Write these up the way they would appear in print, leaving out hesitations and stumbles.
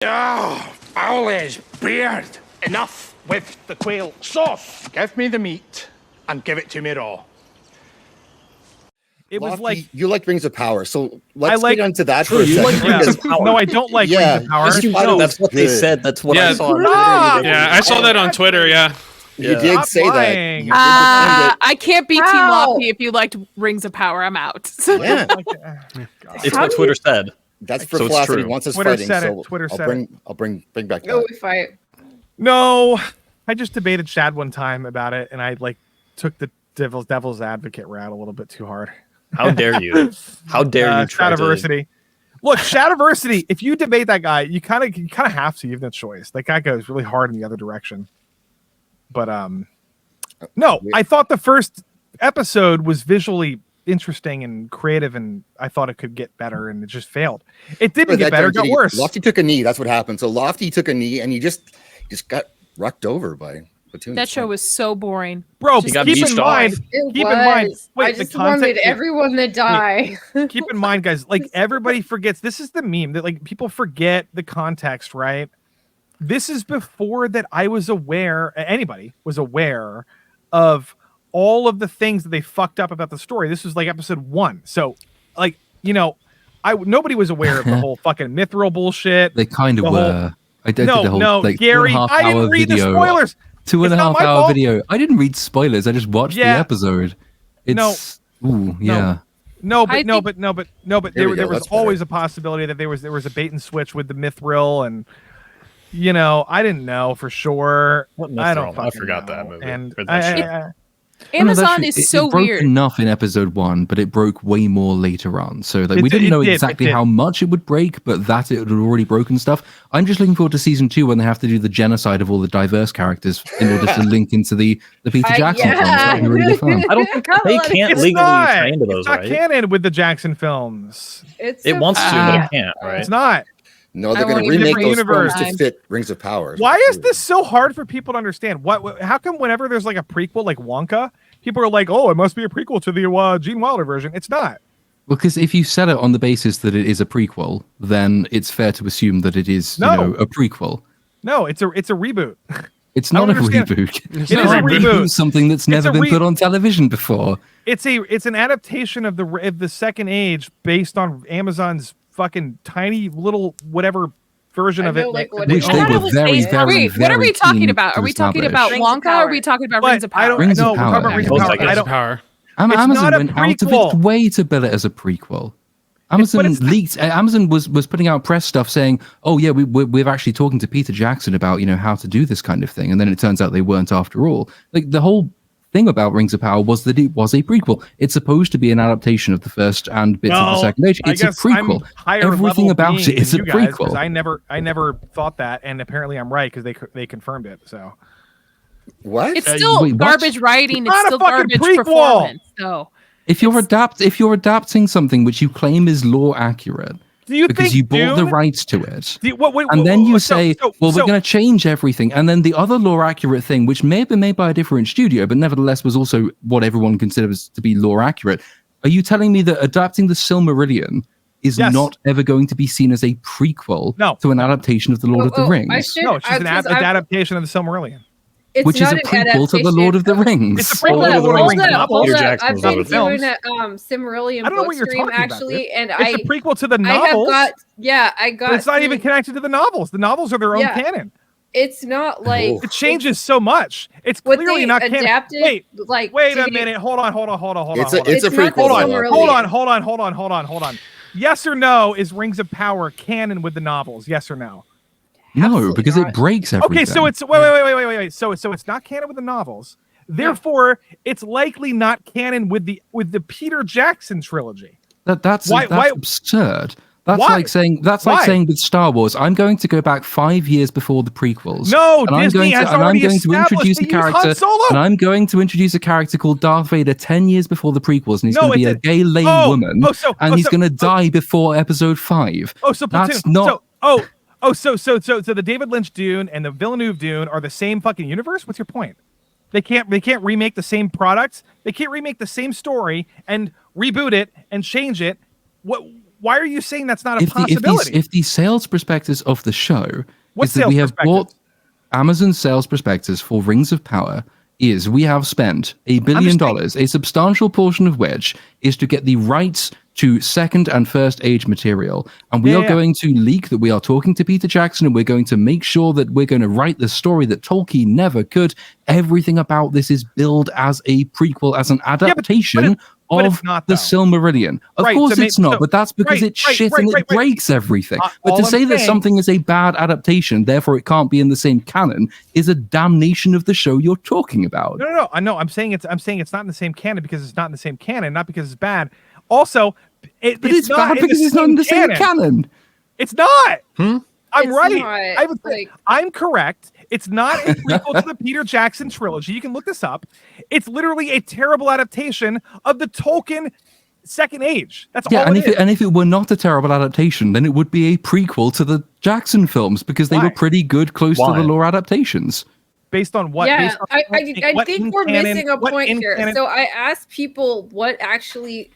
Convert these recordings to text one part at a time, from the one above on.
Oh, Owl's beard. Enough with the quail sauce. Give me the meat and give it to me raw. It was Lofty, like you like Rings of Power, so let's get onto that for a second. No, I don't like Rings of Power. That's what they said. That's what I saw on Twitter. Yeah, I saw that on Twitter. Yeah. You did say that. You did I can't be Team Lofty if you liked Rings of Power. I'm out. Yeah. It's what Twitter said. That's for Velocity. Wants us Twitter fighting. said So it. Twitter said it. I'll bring back Go that. we fight. No, I just debated Chad one time about it, and I took the devil's advocate route a little bit too hard. How dare you? How dare you try Shadiversity. Look, Shadiversity, if you debate that guy, you kind of have to. You have no choice. That guy goes really hard in the other direction. But no, I thought the first episode was visually interesting and creative, and I thought it could get better, and it just failed. It didn't get better; it got worse. Lofty took a knee. That's what happened. So Lofty took a knee, and he just got rucked over by Platoon. That show was so boring. Bro, keep in mind. Wait, I just wanted everyone to die. Keep in mind, guys. Like everybody forgets. This is the meme that people forget the context, right? This is before that I was aware. Anybody was aware of all of the things that they fucked up about the story. This was like episode 1. So, nobody was aware of the whole fucking mithril bullshit. They kind of were. I did the whole Gary, I didn't read the spoilers. 2.5 hour video. I didn't read spoilers. I just watched the episode. It's No, but there was always a possibility that there was a bait and switch with the mithril, and I didn't know for sure. I forgot that movie. And Amazon is so it broke weird. enough in episode 1, but it broke way more later on. So we didn't it know did, exactly how much it would break, but that it had already broken stuff. I'm just looking forward to season 2 when they have to do the genocide of all the diverse characters in order to link into the Peter Jackson films. That'd be really fun. I don't think they can't legally tie into those, right? It's not canon with the Jackson films. It wants to, but it can't, right? It's not. No, they're going to remake those films to fit Rings of Power. Why is this so hard for people to understand? How come whenever there's like a prequel, like Wonka, people are like, "Oh, it must be a prequel to the Gene Wilder version"? It's not. Because if you set it on the basis that it is a prequel, then it's fair to assume that it is a prequel. No, it's a reboot. It's not a reboot. It is a reboot. Something that's never been put on television before. It's an adaptation of the Second Age based on Amazon's fucking tiny little whatever version of it. Which they were very, very, what are we talking about? Are we talking about Wonka or are we talking about Rings of Power? I don't know. We're talking about Rings of Power. Amazon went out of its way to bill it as a prequel. Amazon was putting out press stuff saying, "Oh yeah, we're actually talking to Peter Jackson about how to do this kind of thing," and then it turns out they weren't after all. Like the whole thing about Rings of Power was that it was a prequel. It's supposed to be an adaptation of the first and bits of the Second Age. It's a prequel. Everything about it is a prequel. I never thought that, and apparently I'm right because they confirmed it. So what? It's still garbage writing. It's still garbage prequel. Performance. So if you're adapting something which you claim is lore accurate, because you bought the rights to it, and then you say, we're going to change everything, and then the other lore accurate thing, which may have been made by a different studio, but nevertheless was also what everyone considers to be lore accurate. Are you telling me that adapting the Silmarillion is not ever going to be seen as a prequel to an adaptation of the Lord of the Rings? It's just an adaptation of the Silmarillion. Which is a prequel to the Lord of the Rings. It's a prequel to the Lord of the Rings. I've been doing a Silmarillion book stream actually, and it's a prequel to the novels. I got. But it's not even connected to the novels. The novels are their own canon. It's not like it changes so much. It's clearly not adapted. Wait a minute. Hold on. It's a prequel. Hold on. Yes or no? Is Rings of Power canon with the novels? Yes or no? No, because it breaks everything. Okay, so it's wait. So it's not canon with the novels. Therefore, it's likely not canon with the Peter Jackson trilogy. That's absurd. That's like saying with Star Wars, I'm going to go back 5 years before the prequels. No, Disney has already established and I'm going to introduce a character called Darth Vader 10 years before the prequels, and he's going to be a gay lame woman, and he's going to die before Episode 5. So that's not. So the David Lynch Dune and the Villeneuve Dune are the same fucking universe? What's your point? They can't remake the same products. They can't remake the same story and reboot it and change it. why are you saying that's not a possibility? If the sales prospectus of the show what is that we have bought Amazon sales prospectus for Rings of Power is we have spent $1 billion, a substantial portion of which is to get the rights to second and first age material. And we are going to leak that we are talking to Peter Jackson, and we're going to make sure that we're going to write the story that Tolkien never could. Everything about this is billed as a prequel, as an adaptation of the Silmarillion. Of course it's not, but that's because it's shit and it breaks everything. But to say that something is a bad adaptation, therefore it can't be in the same canon, is a damnation of the show you're talking about. No. I know. I'm saying it's not in the same canon because it's not in the same canon, not because it's bad. Also, it's bad because it's not in the same canon. It's not. I'm right. I'm correct. It's not a prequel to the Peter Jackson trilogy. You can look this up. It's literally a terrible adaptation of the Tolkien Second Age. That's all it is. And if it were not a terrible adaptation, then it would be a prequel to the Jackson films because they were pretty good, close to the lore adaptations. Based on what? Yeah, I think we're missing a point here. So I asked people what actually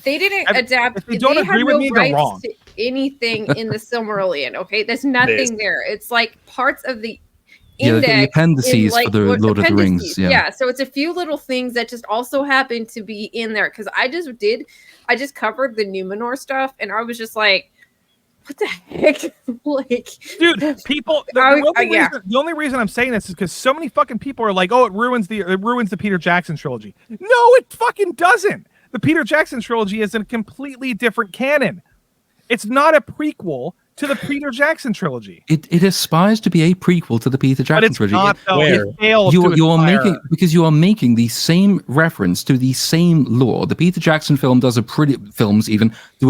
they didn't adapt. If they don't agree with me, they're wrong. To anything in the Silmarillion. Okay, there's nothing there. It's like parts of the index, the appendices for the Lord of the Rings. Yeah, so it's a few little things that just also happen to be in there because I just covered the Numenor stuff, and I was just like, what the heck? Like, dude, people. The only reason I'm saying this is because so many fucking people are like, oh, it ruins the Peter Jackson trilogy. No, it fucking doesn't. The Peter Jackson trilogy is in a completely different canon. It's not a prequel to the Peter Jackson trilogy. It aspires to be a prequel to the Peter Jackson trilogy. Not, you are making the same reference to the same lore. The Peter Jackson film do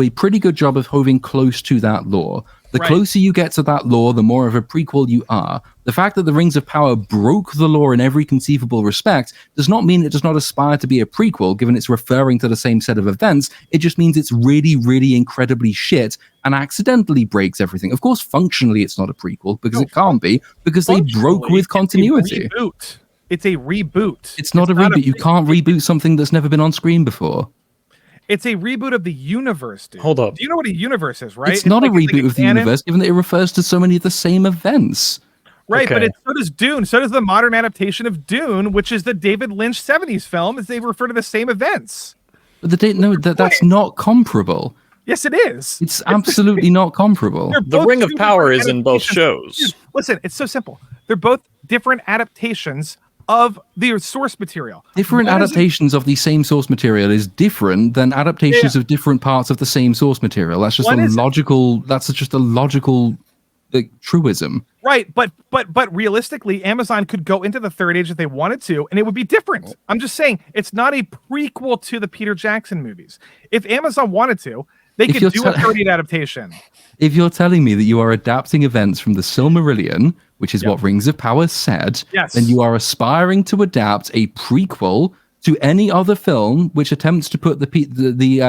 a pretty good job of hovering close to that lore. The closer you get to that lore, the more of a prequel you are. The fact that the Rings of Power broke the lore in every conceivable respect does not mean it does not aspire to be a prequel, given it's referring to the same set of events. It just means it's really, really incredibly shit and accidentally breaks everything. Of course, functionally, it's not a prequel, because it can't be, because they broke with continuity. It's a reboot. It's not a reboot. You can't reboot something that's never been on screen before. It's a reboot of the universe, dude. Hold up. Do you know what a universe is, right? It's not a reboot of the universe, given that it refers to so many of the same events. Right, but so does Dune. So does the modern adaptation of Dune, which is the David Lynch 70s film, as they refer to the same events. But that's not comparable. Yes, it is. It's absolutely not comparable. The Ring of Power is in both shows. Dude, listen, it's so simple. They're both different adaptations of the source material. Different adaptations of the same source material is different than adaptations of different parts of the same source material. That's just a logical truism. Right, but realistically, Amazon could go into the Third Age if they wanted to, and it would be different. I'm just saying, it's not a prequel to the Peter Jackson movies. If Amazon wanted to, they could do a Third Age adaptation. If you're telling me that you are adapting events from the Silmarillion, which is what Rings of Power said, then you are aspiring to adapt a prequel to any other film which attempts to put the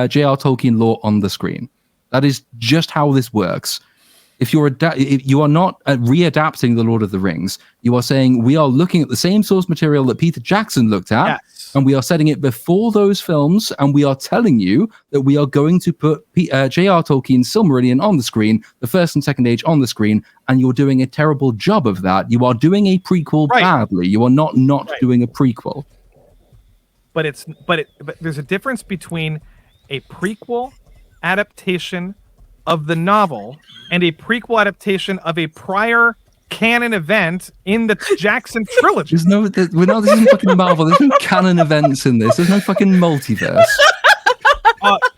J.R.R. Tolkien lore on the screen. That is just how this works. If you are not readapting the Lord of the Rings, you are saying we are looking at the same source material that Peter Jackson looked at, and we are setting it before those films, and we are telling you that we are going to put J.R.R. Tolkien's Silmarillion on the screen, the First and Second Age on the screen, and you're doing a terrible job of that. You are doing a prequel badly. You are not doing a prequel. But there's a difference between a prequel adaptation of the novel and a prequel adaptation of a prior canon event in the Jackson trilogy. This isn't fucking Marvel. There's no canon events in this. There's no fucking multiverse.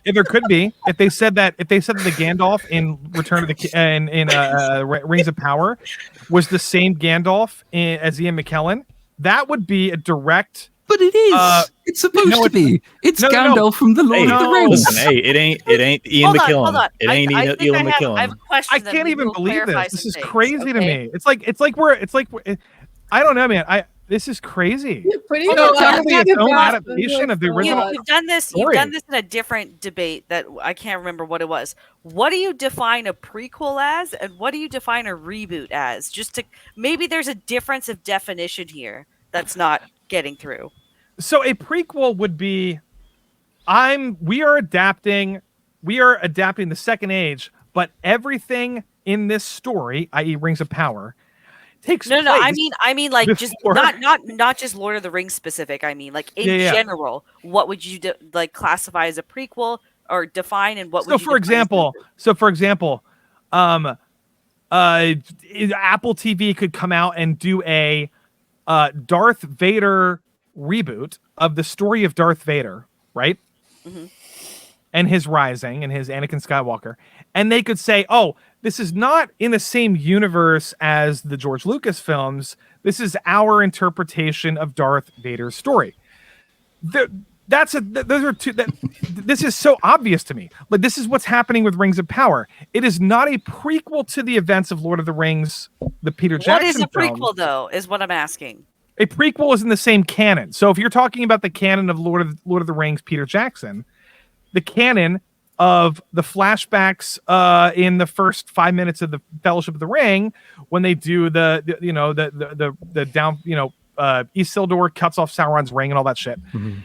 There could be. If they said that the Gandalf in Return of the Rings of Power was the same Gandalf as Ian McKellen, that would be a direct. But it is. It's supposed to be. It's Gandalf from the Lord of the Rings. Listen, it ain't Ian McKellen. Hold on. It ain't Ian McKellen. I have a question. I can't even believe this. This is crazy to me. It's like I don't know, man. This is crazy. Its own adaptation of the original. You've done this in a different debate that I can't remember what it was. What do you define a prequel as, and what do you define a reboot as? Maybe there's a difference of definition here that's not getting through. So a prequel would be we are adapting we are adapting the Second Age, but everything in this story, i.e., Rings of Power, takes place. No. I mean, like before. just not just Lord of the Rings specific. I mean, like in general, what would you like classify as a prequel or define, and what? So, for example, Apple TV could come out and do a Darth Vader reboot of the story of Darth Vader, right? Mm-hmm. And his rising and his Anakin Skywalker. And they could say, oh, this is not in the same universe as the George Lucas films. This is our interpretation of Darth Vader's story. This is so obvious to me. Like, this is what's happening with Rings of Power. It is not a prequel to the events of Lord of the Rings, the Peter Jackson What is a films. prequel, though, is what I'm asking. A prequel is in the same canon. So if you're talking about the canon of Lord of the Rings, Peter Jackson, the canon of the flashbacks in the first 5 minutes of the Fellowship of the Ring, when they do the down, Isildur cuts off Sauron's ring and all that shit. Mm-hmm.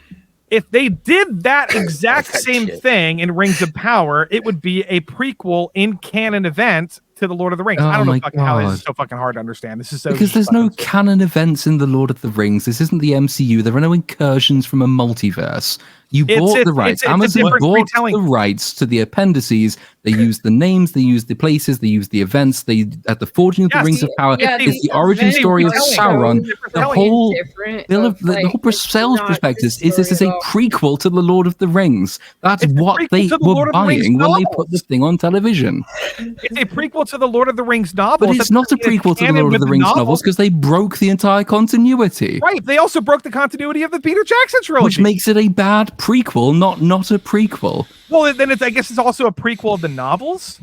If they did that exact same thing in Rings of Power, it would be a prequel in canon event to the Lord of the Rings. I don't know how this is so fucking hard to understand. This is so because there's no canon events in the Lord of the Rings. This isn't the MCU. There are no incursions from a multiverse. You bought the rights. Amazon bought the rights to the appendices. They use the names, they use the places, they use the events. They at the forging of the Rings of Power is the origin story of Sauron. The whole the whole sales prospectus is this is a prequel to the Lord of the Rings. That's what they were buying when they put this thing on television. It's a prequel to the Lord of the Rings novels. But it's not a prequel to the Lord of the Rings novels because they broke the entire continuity. Right. They also broke the continuity of the Peter Jackson trilogy. Which makes it a bad prequel, not a prequel. Well, then I guess it's also a prequel of the novels.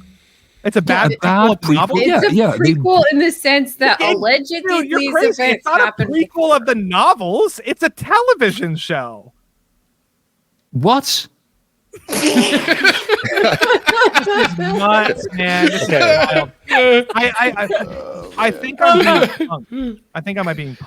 It's a bad prequel. It's a prequel in the sense that allegedly these events it's not happened. a prequel of the novels. It's a television show. What? This is nuts, man. This is wild. I think I'm being punked. I think I might be being punked.